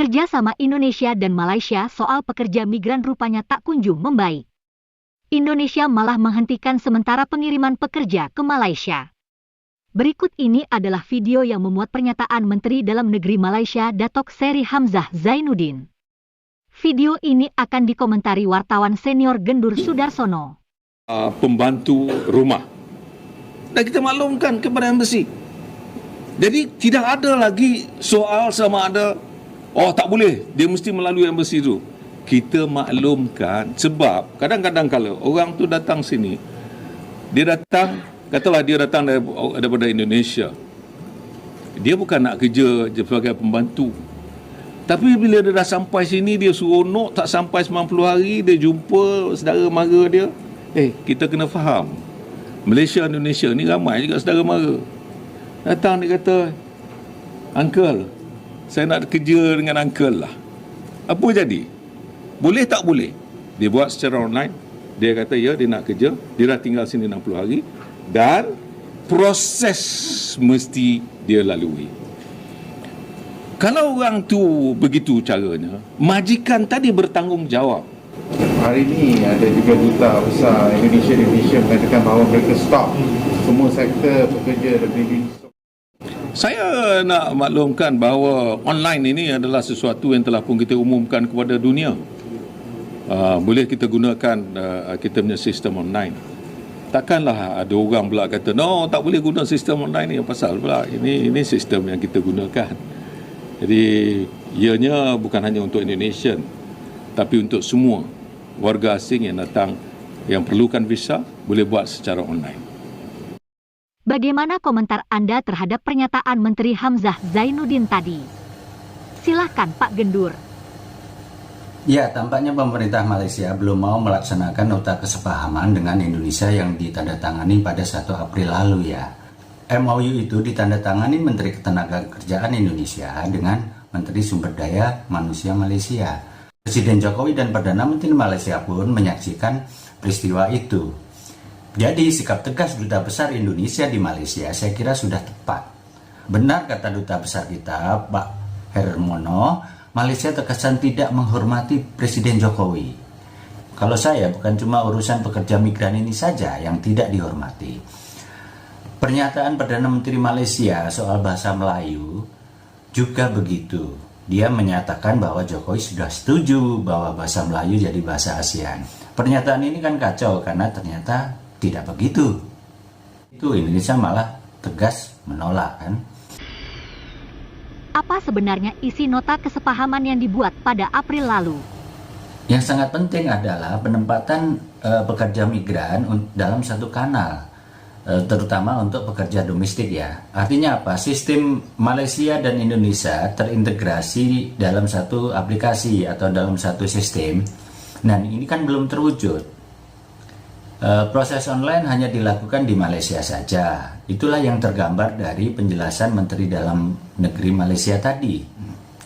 Kerjasama Indonesia dan Malaysia soal pekerja migran rupanya tak kunjung membaik. Indonesia malah menghentikan sementara pengiriman pekerja ke Malaysia. Berikut ini adalah video yang memuat pernyataan Menteri Dalam Negeri Malaysia Datuk Seri Hamzah Zainuddin. Video ini akan dikomentari wartawan senior Gendur Sudarsono. Pembantu rumah. Dan kita maklumkan kepada embassy. Jadi tidak ada lagi soal sama ada tak boleh, dia mesti melalui embassy tu. Kita maklumkan sebab kadang-kadang kalau orang tu datang sini, dia datang, katalah dia datang daripada Indonesia. Dia bukan nak kerja sebagai pembantu. Tapi bila dia dah sampai sini, dia seronok, tak sampai 90 hari, dia jumpa saudara mara dia. Kita kena faham, Malaysia, Indonesia ni ramai juga saudara mara. Datang dia kata, "Uncle, saya nak kerja dengan uncle lah." Apa jadi? Boleh tak boleh? Dia buat secara online. Dia kata ya, dia nak kerja. Dia dah tinggal sini 60 hari. Dan proses mesti dia lalui. Kalau orang tu begitu caranya, majikan tadi bertanggungjawab. Hari ini ada juga duta besar Indonesia mengatakan bahawa mereka stop semua sektor pekerja lebih. Saya nak maklumkan bahawa online ini adalah sesuatu yang telah pun kita umumkan kepada dunia. Boleh kita gunakan kita punya sistem online. Takkanlah ada orang pula kata, "No, tak boleh guna sistem online ni." Pasal pula ini sistem yang kita gunakan. Jadi ianya bukan hanya untuk Indonesian, tapi untuk semua warga asing yang datang yang perlukan visa boleh buat secara online. Bagaimana komentar Anda terhadap pernyataan Menteri Hamzah Zainuddin tadi? Silahkan Pak Gendur. Ya, tampaknya pemerintah Malaysia belum mau melaksanakan nota kesepahaman dengan Indonesia yang ditandatangani pada 1 April lalu ya. MOU itu ditandatangani Menteri Ketenagakerjaan Indonesia dengan Menteri Sumber Daya Manusia Malaysia. Presiden Jokowi dan Perdana Menteri Malaysia pun menyaksikan peristiwa itu. Jadi sikap tegas Duta Besar Indonesia di Malaysia saya kira sudah tepat. Benar kata Duta Besar kita, Pak Hermono, Malaysia terkesan tidak menghormati Presiden Jokowi. Kalau saya, bukan cuma urusan pekerja migran ini saja yang tidak dihormati. Pernyataan Perdana Menteri Malaysia soal bahasa Melayu juga begitu. Dia menyatakan bahwa Jokowi sudah setuju bahwa bahasa Melayu jadi bahasa ASEAN. Pernyataan ini kan kacau karena ternyata tidak begitu. Itu Indonesia malah tegas menolak kan. Apa sebenarnya isi nota kesepahaman yang dibuat pada April lalu? Yang sangat penting adalah penempatan pekerja migran dalam satu kanal, terutama untuk pekerja domestik ya. Artinya apa? Sistem Malaysia dan Indonesia terintegrasi dalam satu aplikasi atau dalam satu sistem. Nah, ini kan belum terwujud. Proses online hanya dilakukan di Malaysia saja. Itulah yang tergambar dari penjelasan Menteri Dalam Negeri Malaysia tadi.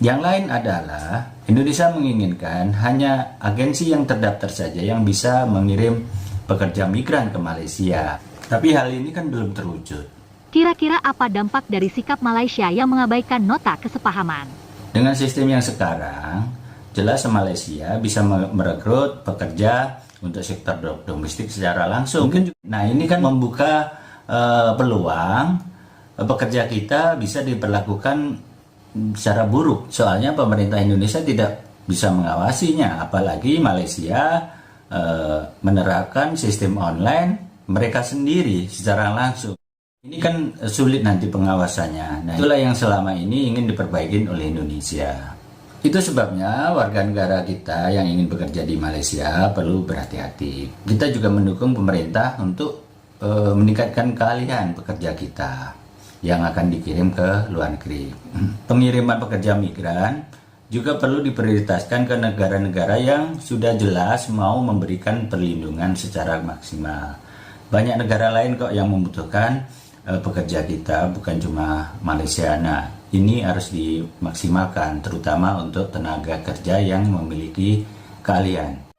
Yang lain adalah Indonesia menginginkan hanya agensi yang terdaftar saja yang bisa mengirim pekerja migran ke Malaysia. Tapi hal ini kan belum terwujud. Kira-kira apa dampak dari sikap Malaysia yang mengabaikan nota kesepahaman? Dengan sistem yang sekarang, jelas Malaysia bisa merekrut pekerja untuk sektor domestik secara langsung. Nah, ini kan membuka peluang pekerja kita bisa diperlakukan secara buruk. Soalnya pemerintah Indonesia tidak bisa mengawasinya, apalagi Malaysia menerapkan sistem online mereka sendiri secara langsung. Ini kan sulit nanti pengawasannya. Nah, itulah yang selama ini ingin diperbaiki oleh Indonesia. Itu sebabnya warga negara kita yang ingin bekerja di Malaysia perlu berhati-hati. Kita juga mendukung pemerintah untuk meningkatkan keahlian pekerja kita yang akan dikirim ke luar negeri. Pengiriman pekerja migran juga perlu diprioritaskan ke negara-negara yang sudah jelas mau memberikan perlindungan secara maksimal. Banyak negara lain kok yang membutuhkan pekerja kita, bukan cuma Malaysia. Nah, ini harus dimaksimalkan, terutama untuk tenaga kerja yang memiliki keahlian.